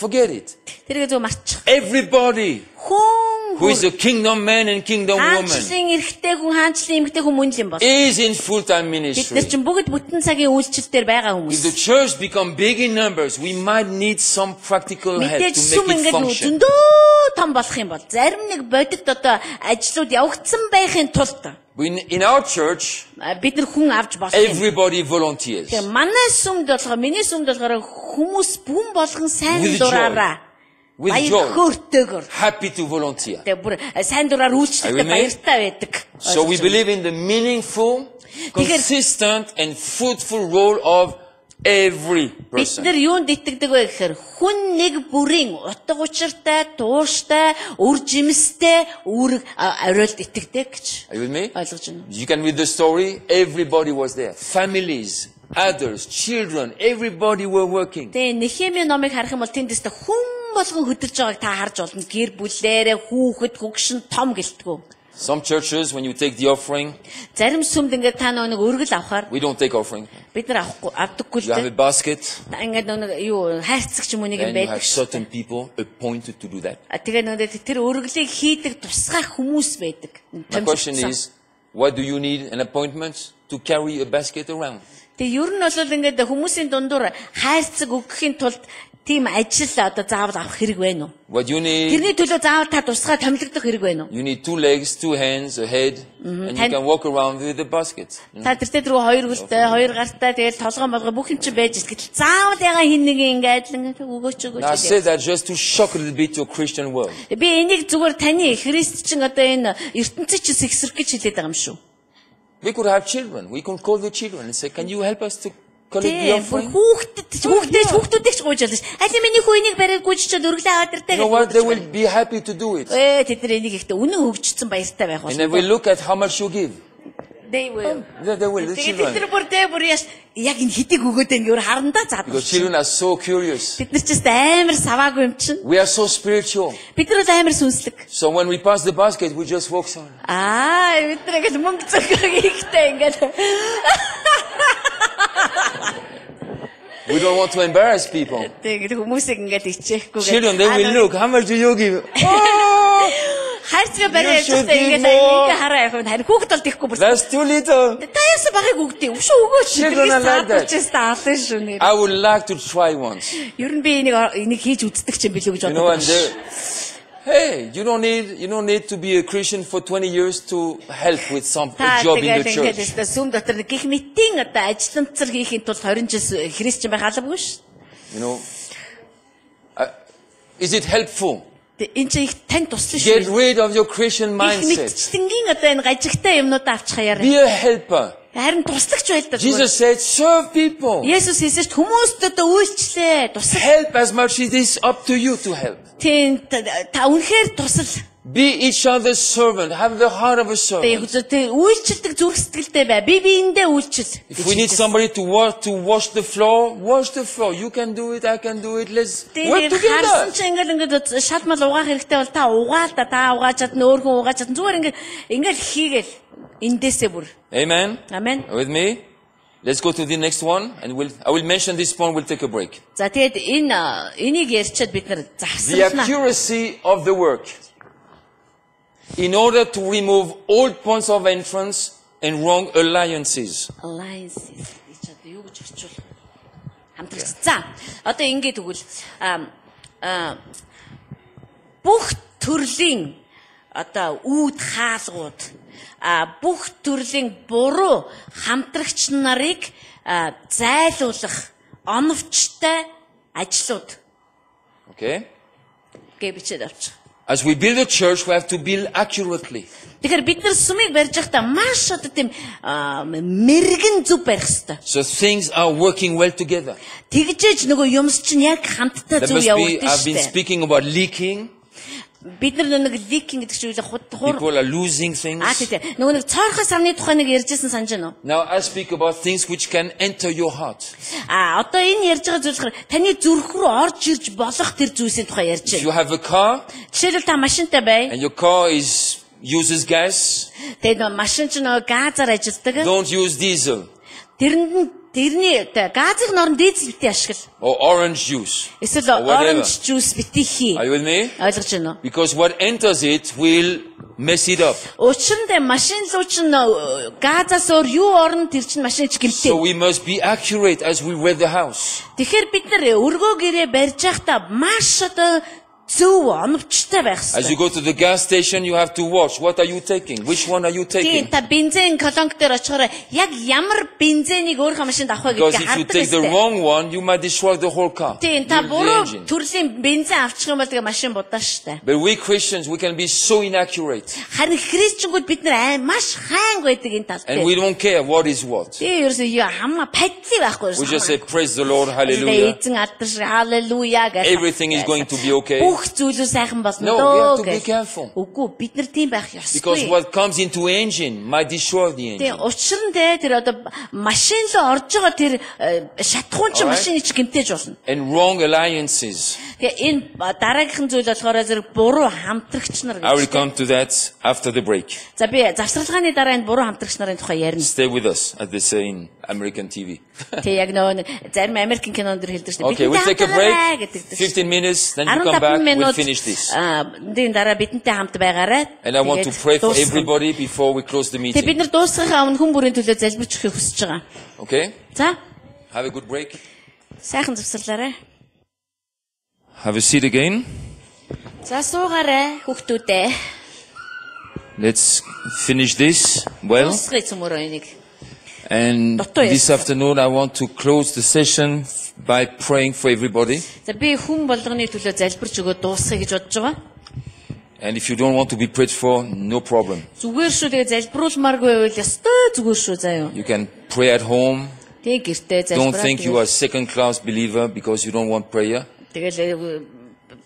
Forget it. тэргээ зөв марчих. Everybody Хүн who is a kingdom man and kingdom woman хаанчлын эрэгтэй хүн, хаанчлын эмэгтэй хүн мөн л юм бол. is in full-time Бид ministry. нар чинь бүгд бүтэн цагийн үйлчлэлээр байгаа If хүмүүс. the church become big in numbers, we might need some practical help Мэдээж to сүм make it ингээд function. зөндөө том болох юм бол зарим нэг бодит одоо ажлууд явагдсан байхын тулд In our church, бид нар хүн авч болох юм. everybody volunteers. Тэгээ манай сүмд болохоор миний сүмд болохоор хүмүүс бүхэн болгон сайн With дураараа With баяр joy, хөөртэйгээр happy to volunteer. тэгээ бүр сайн дураар үйлчлэхдээ Are you with me? баяртай байдаг. So we believe in the meaningful, consistent, and fruitful role of every Бид person. нар юунд итгэдэг вэ гэхээр хүн нэг бүрийн утга учиртай, тууштай, үр жимстэй үүрэг ариулд итгэдэг гэж Are you with me? ойлгож байна. You can read the story. Everybody was there. Families, others, children, everybody were working. Тэгээ Нехемийн номыг харах юм бол тэндээс хүн болгон хөдөлж байгааг та харж болно. Гэр бүлээрээ хүүхэд, хөгшин, том гэлтгүү. Some churches, when you take the offering, Зарим сүмд ингээд та нэг өргөл авахаар we don't take offering. бид нар авдаггүй л You have a дээ. basket, Ингээд нэг юу хайрцагч юм уу нэг юм and you байдаг. have certain people appointed to do that. Тэгээ нэг тэр өргөлийг хийдэг тусгай хүмүүс байдаг. My question is, why do you need an appointment to carry a basket around? Тэгээ ер нь бол ингээд хүмүүсийн дундуур хайрцаг өгөхийн тулд тийм ажил одоо заавал авах хэрэг байна уу? What you need, Тэрний төлөө заавал та тусгай томилогдох хэрэг байна уу? you need 2 legs, 2 hands, a head, and you can walk around with the basket. Та тэртээ дөрөв хоёр хөлтэй, хоёр гартай тэгэл толгой молгой бүх юм чинь байж гэтэл заавал яга хин нэг ингээд өгөөч Now I өгөөч. say that just to shock a little bit your Christian world. Би энийг зүгээр таны христчин одоо энэ ертөнцийн чинь сэгсрэх гэж хэлээд байгаа юм шүү. We could have children. We could call the children and say, can you help us to collect the Тийм offering? хүүхдүүдтэй ч гуйж ялаш. Али миний хүү энийг бариад гуйчаад өргөлөө аваад иртээ You know what? They will be happy to do it. тэд нар энийг ихтэй үнэн хөгжсөн баяртай байх And then we look at how much you give. They will. They will, the Тэгээд тэд нар children. бүр яаш яг энэ хэдийг өгөөд энэ өөр харандаа заад. Because children are so curious. Бид нар ч гэсэн амар саваагүй юм чинь. We are so spiritual. Бид нар амар сүнслэг. So when we pass the basket, we just walk on. Бид нар ингээд мөнгө зөөгөө ихтэй ингээд. We don't want to embarrass people. Тэгээд хүмүүсийг ингээд ичээхгүй. Children, they will look. How much do you give? Хайрцаг бариад You should явахдаа give ингээд more. ингээ хараа явах. Харин хүүхэд бол тийхгүй бүр. That's too little. Та яасан багыг өгдөө. Өшөө өгөөч. Children are like that. Таалсан шүү нэр. I would like to try once. Ер нь би энийг хийж үздэг ч юм билүү гэж You know, боддог. and hey, you don't need to be a Christian for 20 years to help with some Та job in the тэгээд ингээд church. сүм дотор гих мэтийн одоо ажилтнцар хийхин тулд 20 жил христчэн байх албагүй шүү. You know, is it helpful? Энэ чинь их тань туслах Get шүү. rid of your Christian Их mindset. мэдчилэнгийн одоо энэ гажигтай юмнуудаа авч хаяарай. Be a helper. Харин туслагч байл та. Jesus said, serve people. Есүс хэлсэн шүү хүмүүст одоо үйлчлээ. Тусал. Help as much as it is up to you to help. Тийм та үнэхээр тусал. Be each other's servant. Have the heart of a servant. Тэгээ үйлчлдэг зүрх сэтгэлтэй бай. Би биендээ үйлчил. If we need somebody to wash the floor, wash the floor. You can do it, I can do it. Let's work Тэгээд together. харсан чи ингээд шал мал угаах хэрэгтэй бол та угаал та угааж чадна өөр хүн угааж чадна зүгээр ингээд хийгээл эндээсээ бүр. Amen. Амен. With me? Let's go to the next one, and I will mention this point. We'll take a break. За тэгээд энийг ярьчаад бид нар The засална. accuracy of the work. In order to remove all points of entrance and wrong alliances. Alliances гэж одоо юу гэж орчуул. Хамтрагч. За одоо ингээд тэгвэл бүх төрлийн одоо үүд хаалгууд бүх төрлийн буруу хамтрагч нарыг зайлуулах оновчтой ажлууд Okay? гэж бичээд авчих. As we build a church, we have to build accurately. Тэгэхээр бид нар сүмийг барьж байхдаа маш одоо тийм мэрэгэн зүв барих хэрэгтэй. So things are working well together. Тэгжээж нөгөө юмс чинь яг хамтдаа There зүв must be, явагдаж I've been штэ. speaking about leaking. Бид нар нэг ликинг гэдэг чинь хур People are losing things. тийм нөгөө нэг цоорхой сарны тухай нэг ярьжсэн санаж байна уу? Now I speak about things which can enter your heart. Одоо энэ ярьж байгаа зүйл таны зүрх рүү орж ирж болох тэр зүйлсийн тухай ярьж If you байна. have a car Жишээлбэл та машинтай бай. and your car uses gas, Тэгээд машин ч нөгөө газаар ажилладаг. don't use diesel. Тэрэнд нь тэрний газын норн дээдс бити ашигла. or orange juice. Эсвэл Or whatever. оранж жуус бити хий. Are you with me? Ойлгож байна уу? Because what enters it will mess it up. Учир нь машин руу чинь газаас өөр юу орно тэр чинь машинч So гэлтэй. we must be accurate as we read the house. Тэгэхээр бид нар өргөө гэрээ барьж байхдаа маш зөв оновчтой байх As you хэрэгтэй. go to the gas station, you have to watch. What are you taking? Which one are you Тийм taking? та бензин колонк дээр очихоор яг ямар бензинийг өөрийнхөө машинд авах вэ Because гэдгийг if you хардаг take the хэрэгтэй. wrong one, you might destroy the whole car. Тийм та The буруу engine. төрлийн бензин авчих юм бол тэгээ машин будаа штэ. But we Christians, we can be so inaccurate. Харин христчингүүд бид нар маш хаанг байдаг энэ тал And we дээр. don't care what is what. Тийм ерөөсөө хамаа падли байхгүй We just ерөөсөө. say, praise the Lord, hallelujah. Эзэн алдарш халелуя гэж. Everything is going to be okay. Бүх зүйлөө сайхан болно No, we have дөө to be гэж. careful. Үгүй бид нар тийм байх Because ёсгүй. what comes into engine might destroy the Тэгээ engine. учир нь тэр одоо машин руу орж байгаа тэр шатхуун чи Alright. машиныг чи гэмтэж болно. And wrong alliances. Тэгээ энэ дараагийнхан зүйл болохоор зэрэг буруу хамтрагч нар I will гэж. come to that after the break. За би завсралгааны дараа энэ буруу хамтрагч нарын тухай ярина. Stay with us, as they say in American TV. Тэг яг нөгөө зарим Америкийн кинонд дэр хэлдэг шүү Okay, we'll take a break. 15 minutes, then you come 15 back, we'll минут finish this. энэ дараа бидэнтэй хамт байгаарай. And I want to pray for everybody before we close the Тэг бид meeting. нар дуусгахаа өмнө хүн бүрийн төлөө залбирч өгөхийг хүсэж байгаа. Okay? За Have a good break. сайхан завсарлаарай. Have a seat again. За суугаарай хүүхдүүдээ. Let's finish this well. Дуусгая цөмөрөө энийг. And this afternoon, I want to close the session by praying for everybody. За би хүн болгоны төлөө залбирч өгөө дуусгая гэж бодож байгаа. And if you don't want to be prayed for, no problem. Зүгээр шүү тэгээ залбируулмааргүй байвал ёстой зүгээр шүү заа юу. You can pray at home. Тэг гэртээ Don't think you залбираа. are a second-class believer because you don't want prayer. Тэгэл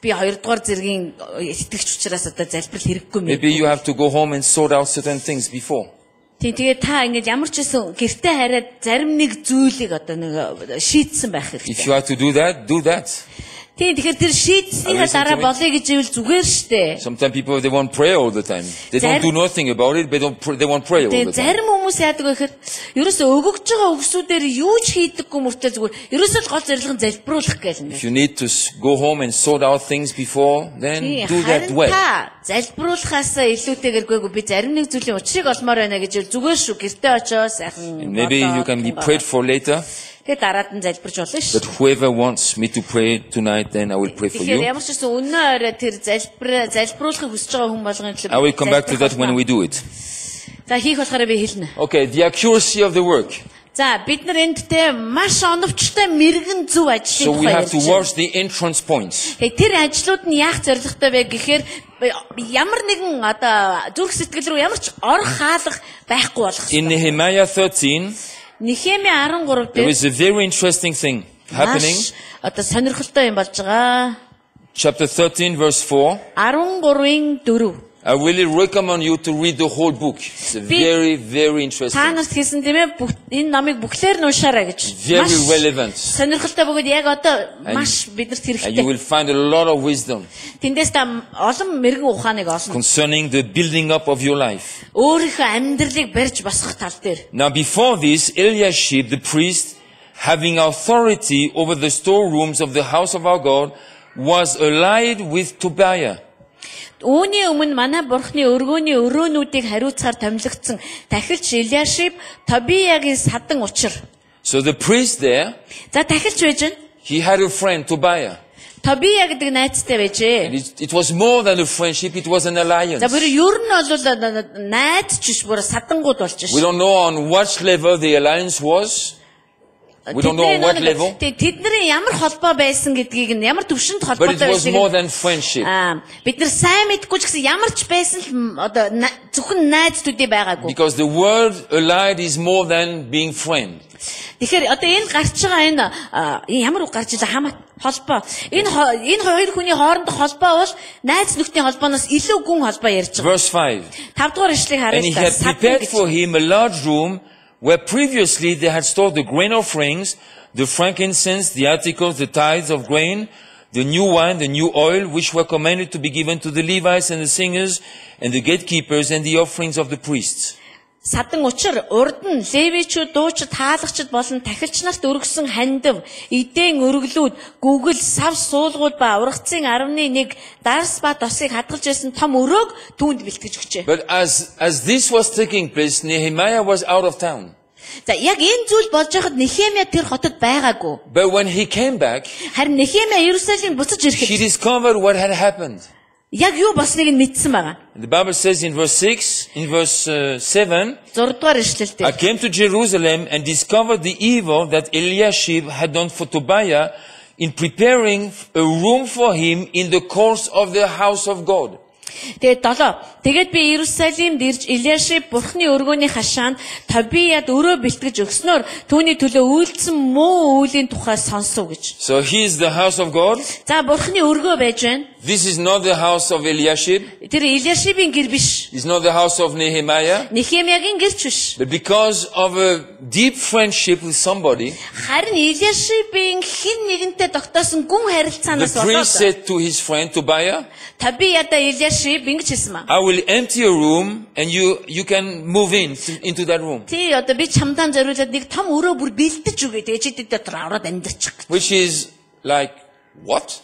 би хоёрдугаар зэргийн итгэгч учраас одоо залбирал хэрэггүй юм. Maybe you have to go home and sort out certain things before. Тэгээ та ингэж ямар ч байсан гэртээ хараад зарим нэг зүйлийг одоо нэг шийдсэн байх If хэрэгтэй. you have to do that, do that. Тэгэхээр тэр шийдсэнийхаа дараа болъё гэж ивэл зүгээр штэ. Sometimes people, they want prayer all the time. They don't do nothing about it, but they want prayer all Тэгээ the time. зарим хүмүүс яадаг вэ гэхээр ерөөсөө өгөгж байгаа өгсүүдээр юу ч хийдэггүй мөртөө зүгээр ерөөсөө л гол зорилго нь залбируулах гээл If you need to go home and sort out things before, then do that well. Та залбируулахаасаа илүүтэйгэргүй би зарим нэг зүйлийн учрыг олмоор байна гэж зүгээр шүү гэртээ очоо сайхан. Maybe you can be prayed for later, Тэгээ дараад нь залбирч болно шүү. but whoever wants me to pray tonight, then I will pray for Тэгэхээр you. ямар ч гэсэн өнөө орой тэр залбируулахыг хүсэж байгаа хүн болгоны төлөө I will come back to that when we do it. За хийх болохоор би хэлнэ. Okay, the accuracy of the work. За бид нар энд те маш оновчтой мэрэгэн зөв So ажлын we тухай have to ярьж watch the entrance points. байна. Тэр ажлууд нь яах зорилготой вэ гэхээр ямар нэгэн одоо зүрх сэтгэл рүү ямар ч ор хаалга байхгүй болох In хэрэгтэй. Nehemiah 13, Нехеми 13 there дээр is a very interesting thing happening. маш одоо сонирхолтой юм болж байгаа. Chapter 13, verse 4. 13-ын 4. I really recommend you to read the whole book. It's very, very Та interesting. нарт хэлсэн тийм ээ энэ номыг бүхлээр нь уншаарай гэж. Very relevant. Сонирхолтой бөгөөд яг одоо маш бидэрт And you хэрэгтэй. will find a lot of wisdom Тэндээс та олон мэрэгэн ухааныг олно. concerning the building up of your life. Өөрийнхөө амьдралыг барьж басах тал дээр. Now before this, Eliashib the priest, having authority over the storerooms of the house of our God, was allied with Tobiah. Үүний өмнө манай бурхны өргөөний өрөөнүүдийг хариуцахаар томилогдсон тахилч Илиашиб Тобиягийн садан учир. So the priest there, За тахилч байж гэн. he had a friend, Tobiah. Тобия гэдэг найзтай байжээ. And it was more than a friendship, it was an alliance. За бүр ер нь бол найз ч биш бүр садангууд болж We ш. don't know on what level the alliance was. We don't know on what level. Тэдний ямар холбоо байсан гэдгийг нь ямар төвшөнд But it холбоотой was more байсныг than friendship. бид нар сайн мэдгүй ч гэсэн ямар ч байсан л одоо зөвхөн найз төдий байгаагүй. Because the word allied is more than being friend. Тэгэхээр одоо энэ гарч байгаа энэ ямар үг гарч байгаа хамаа холбоо. Энэ хоёр хүний хоорондох холбоо бол найз нөхдийн холбооноос илүү гүн холбоо ярьж байгаа. Verse 5. 5 дугаар ишлэгийг харъя. And he had prepared for him a large room where previously they had stored the grain offerings, the frankincense, the articles, the tithes of grain, the new wine, the new oil, which were commanded to be given to the Levites and the singers and the gatekeepers and the offerings of the priests. Садан учир урд нь левичүүд, дуучид, хаалгачид болон тахилч нарт өргөсөн хандив, эдийн өргөлүүд, гүгэл, сав суулгууд ба ургацын 11 дарс ба тосыг хадгалж байсан том өрөөг түүнд бэлтгэж өгчээ. But as this was taking place, Nehemiah was out of town. За яг энэ зүйл болж байхад Нехемия тэр хотод байгаагүй. But when he came back, Харин Нехемия Иерусалим буцаж he ирэхэд discovered what had happened. яг юу болсныг нь мэдсэн байгаа. The Bible says in verse 6, in verse 7, 6 дугаар ишлэлдээ. I came to Jerusalem and discovered the evil that Eliashib had done for Tobiah in preparing a room for him in the courts of the house of God. Тэгээд 7. Тэгээд би Иерусалимд ирж Элиашиб бурхны өргөөний хашаанд Тобияд өрөө бэлтгэж өгснөөр түүний төлөө үйлдсэн муу үеийн тухай сонсов гэж. So he is the house of God. За бурхны өргөө байж байна. This is not the house of Eliashib. Тэр Элиашибийн гэр биш. It's not the house of Nehemiah. Нехемиягийн гэр ч биш. But because of a deep friendship with somebody, Харин Элиашибийн хэн нэгэнтэй тогтоосон гүн the харилцаанаас priest болоод said to his friend Tobiah, Тобияда Элиашиб ингэж хэлсэн маа. I will empty a room and you can move into that room. Тий одоо би чамдаа зориулаад нэг том өрөө бүр бэлдэж өгье. Тэгээд чи дотор ороод амьдарчих. Which is like, what?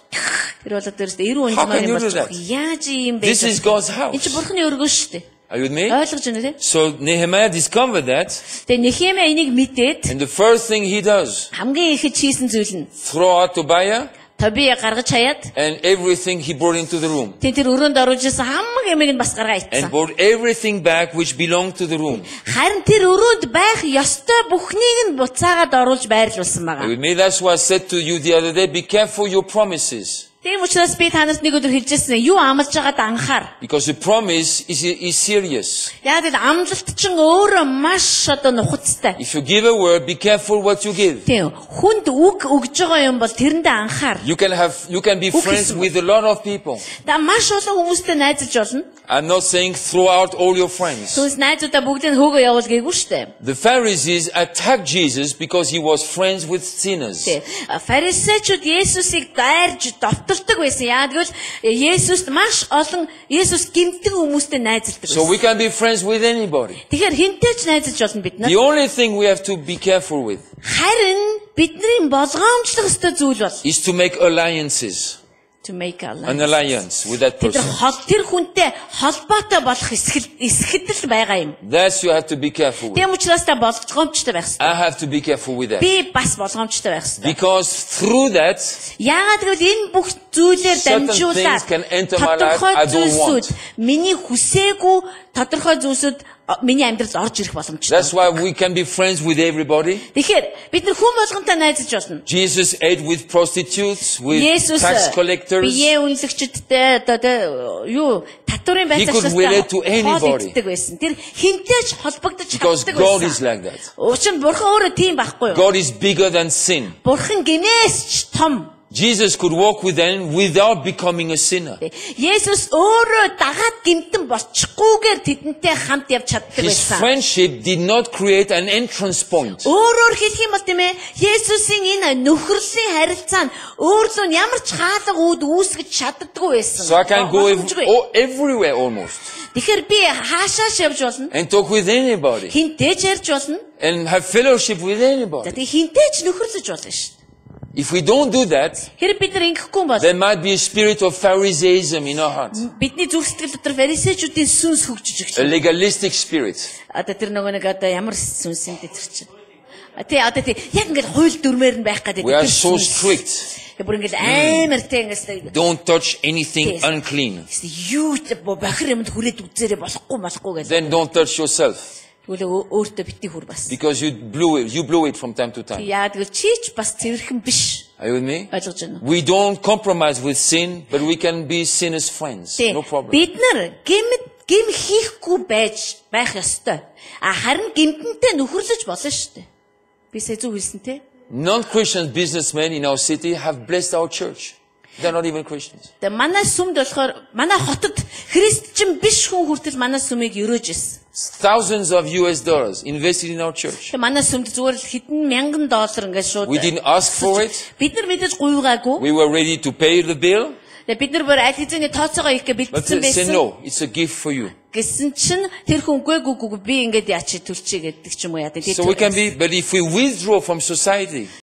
Тэр бол одоо эрүү How can унжмаар you юм do болж that? яаж юм бэ? This is God's house. Энэ чи бурхны өргөө шүү дээ. Are you with me? Ойлгож байна тий? So Nehemiah discovered that, Тэгээ Нехемия энийг мэдээд and the first thing he does, хамгийн ихэд хийсэн зүйл нь throw out Tobiah Тобия гаргаж хаяад and everything he brought into the room, тэр өрөөнд оруулж ирсэн хамаг ямиг нь бас гаргаа and ицсан. brought everything back which belonged to the room. Харин тэр өрөөнд байх ёстой бүхнийг нь буцаагаад оруулж байрлуулсан Are байгаа. you with me? That's why I said to you the other day, be careful your promises. Тийм учраас би танарт нэг өдөр хэлжсэн юу амлаж байгааг анхаар. Because the promise is serious. Яг л амлалт чинь өөрөө маш одоо нухацтай. If you give a word, be careful what you give. Тийм хүнд үг өгж байгаа юм бол тэрэндээ анхаар. You can be friends with a lot of people. Та маш олон хүмүүстэй найзалж болно. I'm not saying throw out all your friends. Түнс найзуудаа бүгдийг хөөгөө явуул гээгүй шүү дээ. The Pharisees attacked Jesus because he was friends with sinners. Фарисеучуд Есүсийг дайрж довтолдог байсан. Яа гэвэл Есүст маш олон Есүс гэмтдэг хүмүүстэй найзалдаг So байсан. we can be friends with anybody. Тэгэхээр хинтэй ч найзалж болно бид нар. The only thing we have to be careful with Харин бидний болгоомжлох ёстой зүйл бол is to make alliances. to make An alliance. alliance with that person. Тэр хүнтэй холбоотой болох эсгэлтэл байгаа юм. That's you have to be careful with. Тийм учраас та болгоомжтой байх ёстой. I have to be careful with that. Би бас болгоомжтой байх ёстой. Because through that, Яагаад гэвэл энэ бүх зүйлээр Certain дамжуулаад things can enter my life тодорхой I don't want. зүйлсүүд миний хүсээгүй тодорхой зүйлсүүд миний амьдралд орж ирэх боломжтой. that's why we can be friends with everybody. Тэгэхээр бид нар хүн болгонтой найзалж болно. Jesus ate with prostitutes, with Есүс tax collectors. бие үнэлэгчдтэй одоо юу татварын He could relate to anybody. байсан. Тэр хинтэй ч холбогдож Because чаддаг God is байсан. like that. Учир нь бурхан өөрөө тийм байхгүй юу? God is bigger than sin. Бурхан гинээс ч том. Jesus could walk with them without becoming a sinner. Есүс өөрөө дагаад гимтэн болчихгүйгээр тэдэнтэй хамт явж чаддаг His байсан. friendship did not create an entrance point. Өөрөөр хэлэх юм бол тийм ээ Есүсийн энэ нөхөрлийн харилцаа нь өөрлөө ямар ч хаалга үүд үүсгэж чаддаггүй байсан. So I can go Боломжгүй. everywhere almost Тэгэхээр би хаашааш явж болно? and talk with anybody Хинтэй ч ярьж болно. and have fellowship with За anybody. тэгээ хинтэй ч нөхөрлөж болно шүү дээ. If we don't do that, Хэрэг бид нар ингэхгүй бол there might be a spirit of Pharisaism in our heart, бидний зүрх сэтгэл дотор фарисеучүүдийн сүнс хөгжиж a эхэлнэ. legalistic spirit. Одоо тэр нөгөө нэг одоо ямар сүнс юм бэ тэр чинь. Тий одоо тий яг ингээд хууль дүрмээр нь байх гэдэг. We are so strict. Бүр ингээд амар тий ингээд Don't touch anything Yes. unclean. юу бахар юмд хүрээд үзээрэй болохгүй гэж. Then don't touch yourself Тэгвэл өөртөө бити хүр бас. because you blow it from time to time. Яа тэгвэл чийч бас цэвэрхэн биш. Are you with me? Ойлгож байна уу? We don't compromise with sin, but we can be sinners friends. Тий. No problem. Бид нар гим хийхгүй байх ёстой. Харин гимтэнтэй нөхөрлөж болно шүү дээ. Би сая зүг хэлсэн те. Non-Christian businessmen in our city have blessed our church. They're not even Christians. Тэгээ манай сүмд болохоор манай хотод христчин биш хүн хүртэл манай сүмийг өрөөж ирсэн. Thousands of US dollars invested in our church. Тэгээ манай сүмд зүгээр л хэдэн мянган доллар ингээд шууд We didn't ask for it. бид нар мэдээж гуйгаагүй. We were ready to pay the bill, Тэгээ бид нар бүр аль хэзээний тооцоогоо их гэ but бэлдсэн they said байсан. no, it's a gift for you. гэсэн чинь тэр хүн үгүй би ингээд яачи төрчий гэдэг ч юм уу яа. So we can be, but if we withdraw from society,